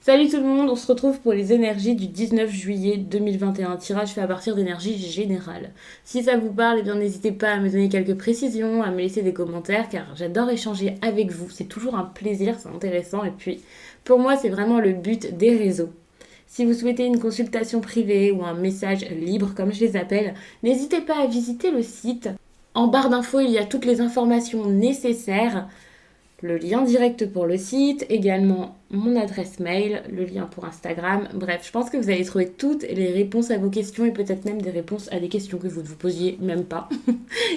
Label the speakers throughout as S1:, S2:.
S1: Salut tout le monde, on se retrouve pour les énergies du 19 juillet 2021, tirage fait à partir d'énergie générale. Si ça vous parle, eh bien n'hésitez pas à me donner quelques précisions, à me laisser des commentaires, car j'adore échanger avec vous, c'est toujours un plaisir, c'est intéressant, et puis pour moi c'est vraiment le but des réseaux. Si vous souhaitez une consultation privée ou un message libre, comme je les appelle, n'hésitez pas à visiter le site. En barre d'infos, il y a toutes les informations nécessaires, le lien direct pour le site, également mon adresse mail, le lien pour Instagram. Bref, je pense que vous allez trouver toutes les réponses à vos questions et peut-être même des réponses à des questions que vous ne vous posiez même pas.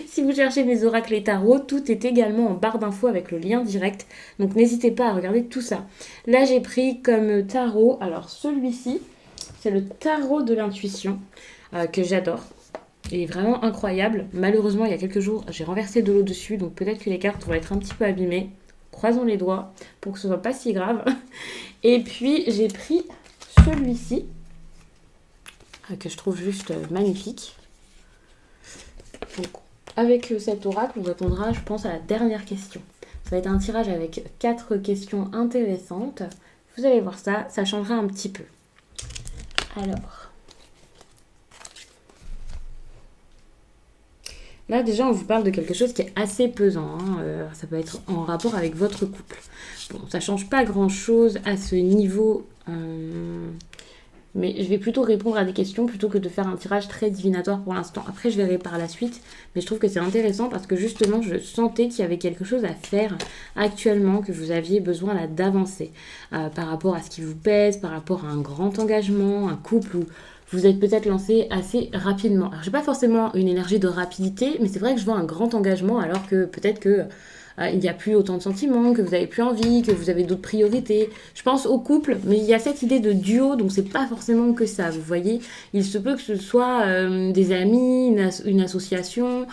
S1: Si vous cherchez mes oracles et tarots, tout est également en barre d'infos avec le lien direct. Donc n'hésitez pas à regarder tout ça. Là, j'ai pris comme tarot, alors celui-ci, c'est le tarot de l'intuition que j'adore. Il est vraiment incroyable. Malheureusement, il y a quelques jours, j'ai renversé de l'eau dessus, donc peut-être que les cartes vont être un petit peu abîmées. Croisons les doigts pour que ce soit pas si grave. Et puis j'ai pris celui-ci que je trouve juste magnifique. Donc avec cet oracle, on répondra, je pense, à la dernière question. Ça va être un tirage avec 4 questions intéressantes. Vous allez voir ça, ça changera un petit peu. Alors. Là, déjà, on vous parle de quelque chose qui est assez pesant. Ça peut être en rapport avec votre couple. Bon, ça change pas grand-chose à ce niveau. Mais je vais plutôt répondre à des questions plutôt que de faire un tirage très divinatoire pour l'instant. Après, je verrai par la suite. Mais je trouve que c'est intéressant parce que justement, je sentais qu'il y avait quelque chose à faire actuellement, que vous aviez besoin là d'avancer par rapport à ce qui vous pèse, par rapport à un grand engagement, un couple où vous êtes peut-être lancé assez rapidement. Alors, j'ai pas forcément une énergie de rapidité, mais c'est vrai que je vois un grand engagement alors que peut-être que il n'y a plus autant de sentiments, que vous avez plus envie, que vous avez d'autres priorités. Je pense au couple, mais il y a cette idée de duo, donc c'est pas forcément que ça, vous voyez. Il se peut que ce soit des amis, une association,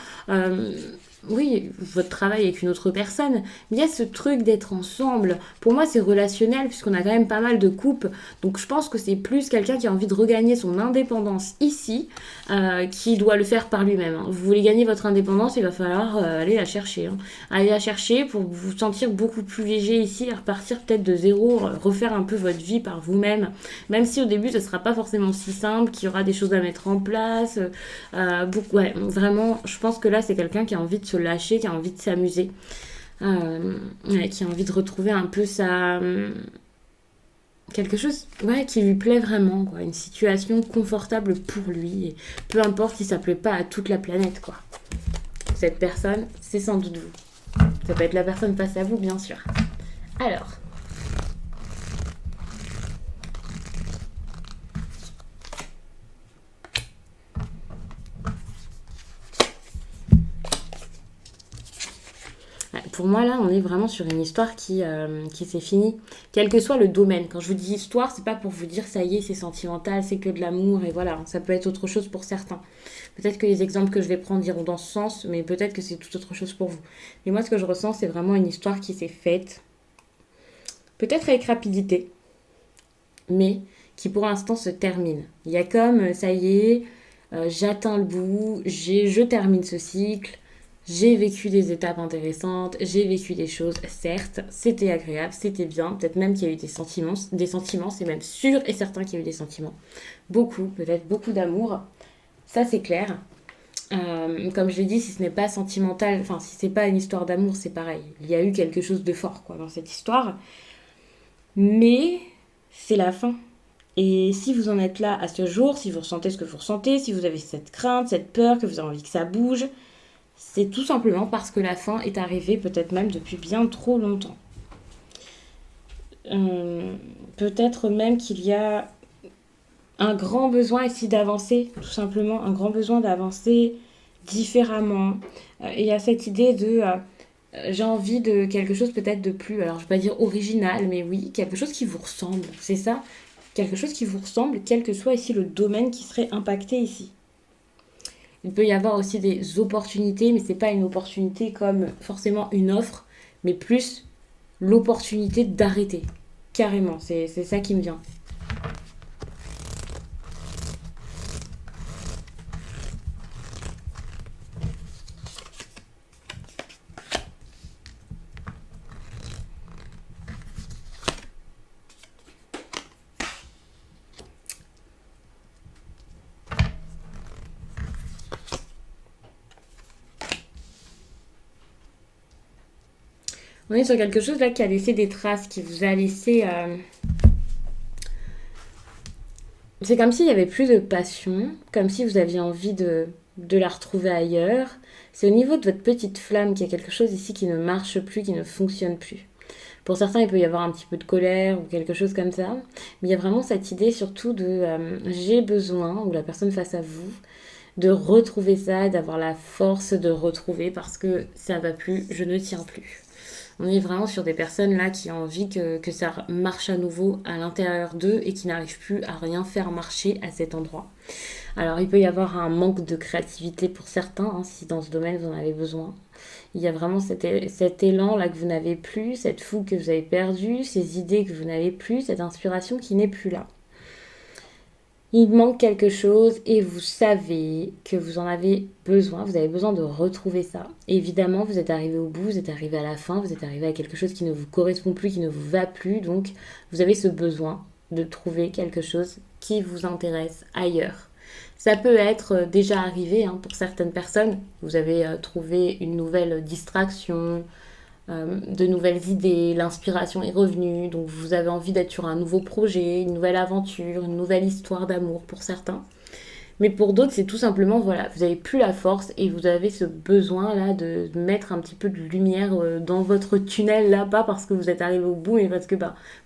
S1: oui, votre travail avec une autre personne, mais il y a ce truc d'être ensemble. Pour moi, c'est relationnel, puisqu'on a quand même pas mal de couples. Donc, je pense que c'est plus quelqu'un qui a envie de regagner son indépendance ici, qui doit le faire par lui-même. Hein. Vous voulez gagner votre indépendance, il va falloir aller la chercher. Hein. Aller la chercher pour vous sentir beaucoup plus léger ici, et repartir peut-être de zéro, refaire un peu votre vie par vous-même. Même si au début, ce ne sera pas forcément si simple, qu'il y aura des choses à mettre en place. Ouais, vraiment, je pense que là, c'est quelqu'un qui a envie de se lâcher, qui a envie de s'amuser, qui a envie de retrouver un peu quelque chose qui lui plaît vraiment, quoi. Une situation confortable pour lui, et peu importe si ça plaît pas à toute la planète, quoi. Cette personne, c'est sans doute vous. Ça peut être la personne face à vous, bien sûr. Alors, pour moi, là, on est vraiment sur une histoire qui s'est finie, quel que soit le domaine. Quand je vous dis histoire, c'est pas pour vous dire ça y est, c'est sentimental, c'est que de l'amour, et voilà. Ça peut être autre chose pour certains. Peut-être que les exemples que je vais prendre iront dans ce sens, mais peut-être que c'est tout autre chose pour vous. Mais moi, ce que je ressens, c'est vraiment une histoire qui s'est faite, peut-être avec rapidité, mais qui pour l'instant se termine. Il y a comme, ça y est, j'atteins le bout, je termine ce cycle. J'ai vécu des étapes intéressantes, j'ai vécu des choses, certes, c'était agréable, c'était bien, peut-être même qu'il y a eu des sentiments, c'est même sûr et certain qu'il y a eu des sentiments. Beaucoup, peut-être beaucoup d'amour, ça c'est clair. Comme je l'ai dit, si ce n'est pas sentimental, enfin si c'est pas une histoire d'amour, c'est pareil. Il y a eu quelque chose de fort quoi dans cette histoire, mais c'est la fin. Et si vous en êtes là à ce jour, si vous ressentez ce que vous ressentez, si vous avez cette crainte, cette peur, que vous avez envie que ça bouge, c'est tout simplement parce que la fin est arrivée peut-être même depuis bien trop longtemps. Peut-être même qu'il y a un grand besoin ici d'avancer, tout simplement, un grand besoin d'avancer différemment. Et il y a cette idée de j'ai envie de quelque chose peut-être de plus, alors je vais pas dire original, mais oui, quelque chose qui vous ressemble, c'est ça, quelque chose qui vous ressemble, quel que soit ici le domaine qui serait impacté ici. Il peut y avoir aussi des opportunités, mais c'est pas une opportunité comme forcément une offre, mais plus l'opportunité d'arrêter. Carrément, c'est ça qui me vient. On est sur quelque chose là qui a laissé des traces, qui vous a laissé... C'est comme s'il n'y avait plus de passion, comme si vous aviez envie de la retrouver ailleurs. C'est au niveau de votre petite flamme qu'il y a quelque chose ici qui ne marche plus, qui ne fonctionne plus. Pour certains, il peut y avoir un petit peu de colère ou quelque chose comme ça. Mais il y a vraiment cette idée surtout de j'ai besoin, ou la personne face à vous, de retrouver ça, d'avoir la force de retrouver parce que ça va plus, je ne tiens plus. On est vraiment sur des personnes là qui ont envie que ça marche à nouveau à l'intérieur d'eux et qui n'arrivent plus à rien faire marcher à cet endroit. Alors il peut y avoir un manque de créativité pour certains, hein, si dans ce domaine vous en avez besoin. Il y a vraiment cet élan là que vous n'avez plus, cette fougue que vous avez perdue, ces idées que vous n'avez plus, cette inspiration qui n'est plus là. Il manque quelque chose et vous savez que vous en avez besoin, vous avez besoin de retrouver ça. Et évidemment, vous êtes arrivé au bout, vous êtes arrivé à la fin, vous êtes arrivé à quelque chose qui ne vous correspond plus, qui ne vous va plus. Donc, vous avez ce besoin de trouver quelque chose qui vous intéresse ailleurs. Ça peut être déjà arrivé pour certaines personnes. Vous avez trouvé une nouvelle distraction, de nouvelles idées, l'inspiration est revenue, donc vous avez envie d'être sur un nouveau projet, une nouvelle aventure, une nouvelle histoire d'amour pour certains. Mais pour d'autres, c'est tout simplement, voilà, vous n'avez plus la force et vous avez ce besoin là de mettre un petit peu de lumière dans votre tunnel là, pas parce que vous êtes arrivé au bout, mais parce que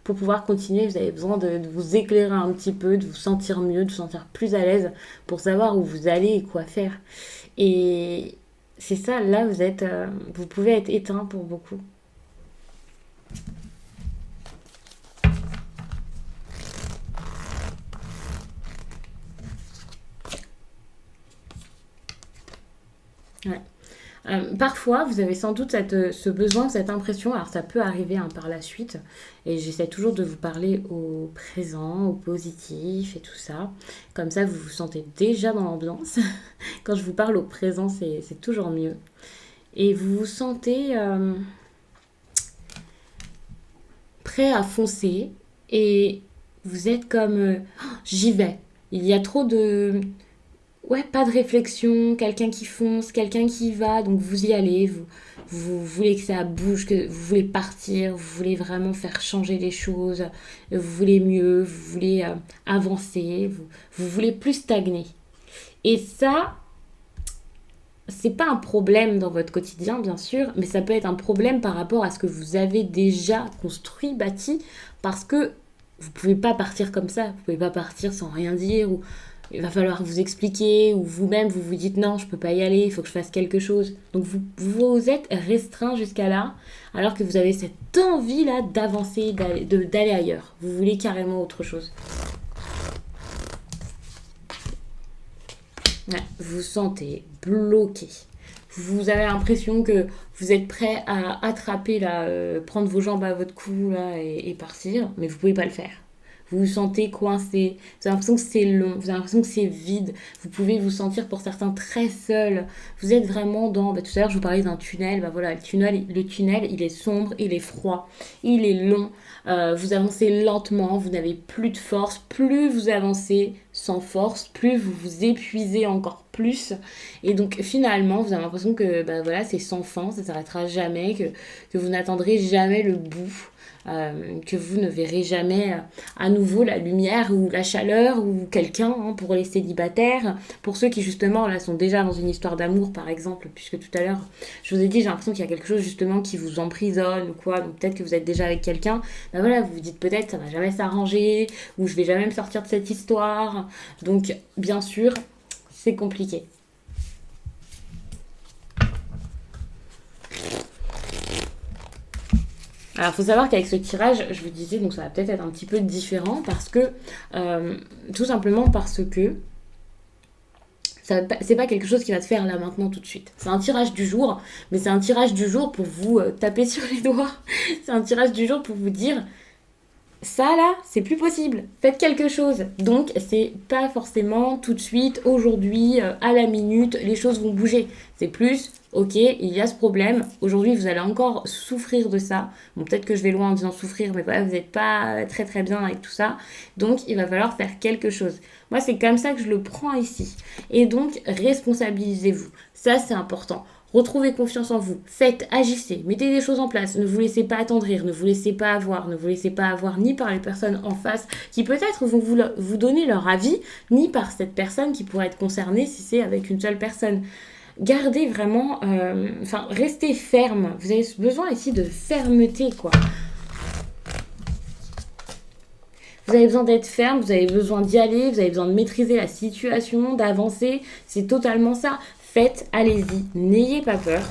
S1: pour pouvoir continuer, vous avez besoin de vous éclairer un petit peu, de vous sentir mieux, de vous sentir plus à l'aise pour savoir où vous allez et quoi faire. Et c'est ça, là, vous pouvez être éteint pour beaucoup. Ouais. Parfois, vous avez sans doute ce besoin, cette impression, alors ça peut arriver par la suite, et j'essaie toujours de vous parler au présent, au positif et tout ça. Comme ça, vous vous sentez déjà dans l'ambiance. Quand je vous parle au présent, c'est toujours mieux. Et vous vous sentez prêt à foncer, et vous êtes comme j'y vais. Il y a trop de, ouais, pas de réflexion, quelqu'un qui fonce, quelqu'un qui va, donc vous y allez, vous voulez que ça bouge, que vous voulez partir, vous voulez vraiment faire changer les choses, vous voulez mieux, vous voulez avancer, vous voulez plus stagner. Et ça, c'est pas un problème dans votre quotidien, bien sûr, mais ça peut être un problème par rapport à ce que vous avez déjà construit, bâti, parce que vous pouvez pas partir comme ça, vous pouvez pas partir sans rien dire, ou il va falloir vous expliquer, ou vous-même vous vous dites non, je peux pas y aller, il faut que je fasse quelque chose. Donc vous êtes restreint jusqu'à là, alors que vous avez cette envie là d'avancer, d'aller ailleurs. Vous voulez carrément autre chose. Ouais, vous vous sentez bloqué. Vous avez l'impression que vous êtes prêt à attraper là, prendre vos jambes à votre cou là et partir, mais vous pouvez pas le faire. Vous vous sentez coincé, vous avez l'impression que c'est long, vous avez l'impression que c'est vide, vous pouvez vous sentir pour certains très seul. Vous êtes vraiment dans, tout à l'heure je vous parlais d'un tunnel, voilà, le tunnel il est sombre, il est froid, il est long, vous avancez lentement, vous n'avez plus de force, plus vous avancez sans force, plus vous vous épuisez encore plus. Et donc finalement vous avez l'impression que voilà, c'est sans fin, ça ne s'arrêtera jamais, que vous n'atteindrez jamais le bout. Que vous ne verrez jamais à nouveau la lumière ou la chaleur ou quelqu'un pour les célibataires, pour ceux qui justement là sont déjà dans une histoire d'amour par exemple, puisque tout à l'heure je vous ai dit j'ai l'impression qu'il y a quelque chose justement qui vous emprisonne ou quoi, donc peut-être que vous êtes déjà avec quelqu'un, voilà, vous vous dites peut-être ça va jamais s'arranger ou je vais jamais me sortir de cette histoire, donc bien sûr c'est compliqué. Alors, il faut savoir qu'avec ce tirage, je vous disais, donc ça va peut-être être un petit peu différent parce que, tout simplement parce que c'est pas quelque chose qui va se faire là maintenant tout de suite. C'est un tirage du jour, mais c'est un tirage du jour pour vous taper sur les doigts. C'est un tirage du jour pour vous dire ça là, c'est plus possible. Faites quelque chose. Donc, c'est pas forcément tout de suite, aujourd'hui, à la minute, les choses vont bouger. C'est plus, ok, il y a ce problème. Aujourd'hui, vous allez encore souffrir de ça. Bon, peut-être que je vais loin en disant souffrir, mais voilà, vous n'êtes pas très très bien avec tout ça. Donc, il va falloir faire quelque chose. Moi, c'est comme ça que je le prends ici. Et donc, responsabilisez-vous. Ça, c'est important. Retrouvez confiance en vous. Faites, agissez, mettez des choses en place. Ne vous laissez pas attendrir, ne vous laissez pas avoir, ne vous laissez pas avoir ni par les personnes en face qui peut-être vont vous donner leur avis, ni par cette personne qui pourrait être concernée si c'est avec une seule personne. Gardez vraiment, restez ferme. Vous avez besoin ici de fermeté, quoi. Vous avez besoin d'être ferme, vous avez besoin d'y aller, vous avez besoin de maîtriser la situation, d'avancer. C'est totalement ça. Faites, allez-y, n'ayez pas peur.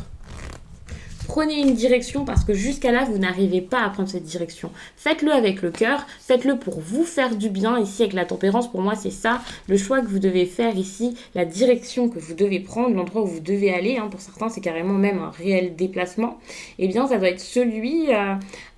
S1: Prenez une direction parce que jusqu'à là, vous n'arrivez pas à prendre cette direction. Faites-le avec le cœur, faites-le pour vous faire du bien. Ici, avec la tempérance, pour moi, c'est ça. Le choix que vous devez faire ici, la direction que vous devez prendre, l'endroit où vous devez aller. Pour certains, c'est carrément même un réel déplacement. Eh bien, ça doit être celui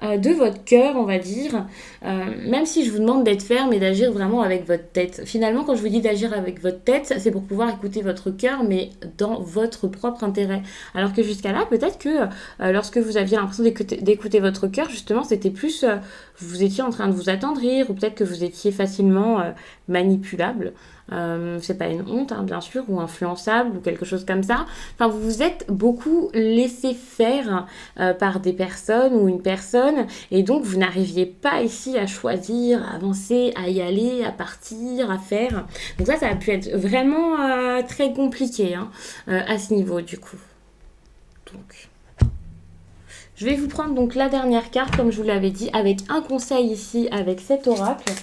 S1: de votre cœur, on va dire. Même si je vous demande d'être ferme et d'agir vraiment avec votre tête. Finalement, quand je vous dis d'agir avec votre tête, c'est pour pouvoir écouter votre cœur, mais dans votre propre intérêt. Alors que jusqu'à là, peut-être que lorsque vous aviez l'impression d'écouter votre cœur, justement, c'était plus, vous étiez en train de vous attendrir, ou peut-être que vous étiez facilement manipulable. C'est pas une honte, bien sûr, ou influençable, ou quelque chose comme ça. Enfin, vous vous êtes beaucoup laissé faire par des personnes ou une personne, et donc vous n'arriviez pas ici à choisir, à avancer, à y aller, à partir, à faire. Donc ça a pu être vraiment très compliqué à ce niveau, du coup. Donc... Je vais vous prendre donc la dernière carte, comme je vous l'avais dit, avec un conseil ici, avec cet oracle.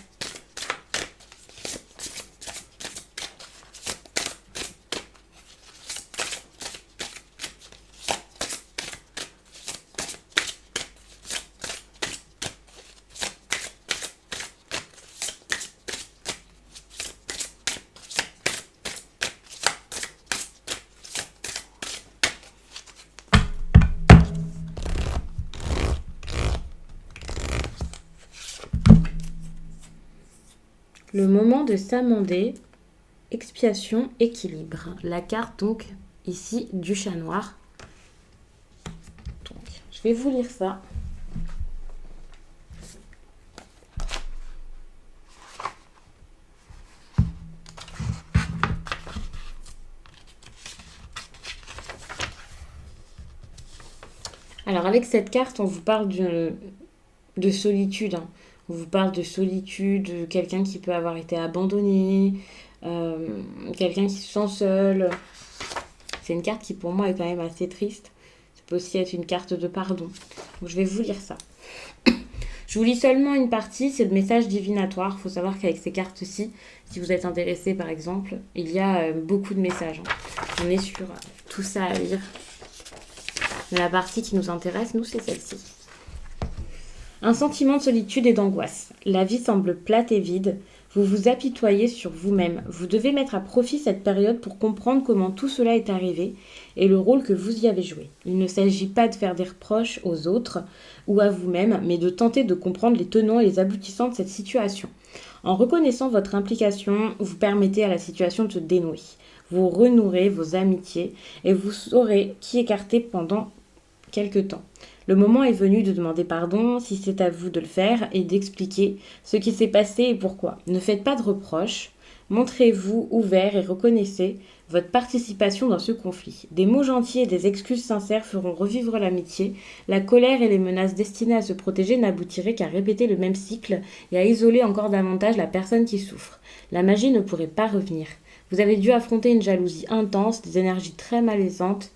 S1: Le moment de s'amender, expiation, équilibre. La carte donc ici du chat noir. Donc, je vais vous lire ça. Alors avec cette carte, on vous parle de solitude. On vous parle de solitude, de quelqu'un qui peut avoir été abandonné, quelqu'un qui se sent seul. C'est une carte qui pour moi est quand même assez triste. Ça peut aussi être une carte de pardon. Donc je vais vous lire ça. Je vous lis seulement une partie, c'est le message divinatoire. Il faut savoir qu'avec ces cartes-ci, si vous êtes intéressé par exemple, il y a beaucoup de messages. On est sur tout ça à lire. Mais la partie qui nous intéresse, nous, c'est celle-ci. Un sentiment de solitude et d'angoisse. La vie semble plate et vide. Vous vous apitoyez sur vous-même. Vous devez mettre à profit cette période pour comprendre comment tout cela est arrivé et le rôle que vous y avez joué. Il ne s'agit pas de faire des reproches aux autres ou à vous-même, mais de tenter de comprendre les tenants et les aboutissants de cette situation. En reconnaissant votre implication, vous permettez à la situation de se dénouer. Vous renouerez vos amitiés et vous saurez qui écarter pendant quelque temps. Le moment est venu de demander pardon si c'est à vous de le faire et d'expliquer ce qui s'est passé et pourquoi. Ne faites pas de reproches, montrez-vous ouvert et reconnaissez votre participation dans ce conflit. Des mots gentils et des excuses sincères feront revivre l'amitié. La colère et les menaces destinées à se protéger n'aboutiraient qu'à répéter le même cycle et à isoler encore davantage la personne qui souffre. La magie ne pourrait pas revenir. Vous avez dû affronter une jalousie intense, des énergies très malaisantes,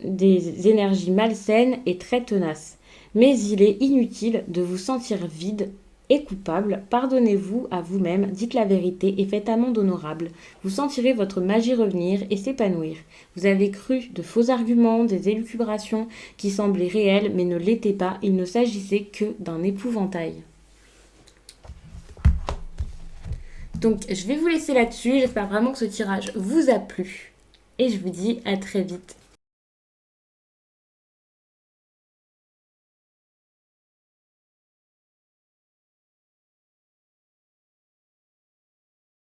S1: des énergies malsaines et très tenaces. Mais il est inutile de vous sentir vide et coupable. Pardonnez-vous à vous-même, dites la vérité et faites amende honorable. Vous sentirez votre magie revenir et s'épanouir. Vous avez cru de faux arguments, des élucubrations qui semblaient réelles mais ne l'étaient pas. Il ne s'agissait que d'un épouvantail. Donc je vais vous laisser là-dessus. J'espère vraiment que ce tirage vous a plu. Et je vous dis à très vite.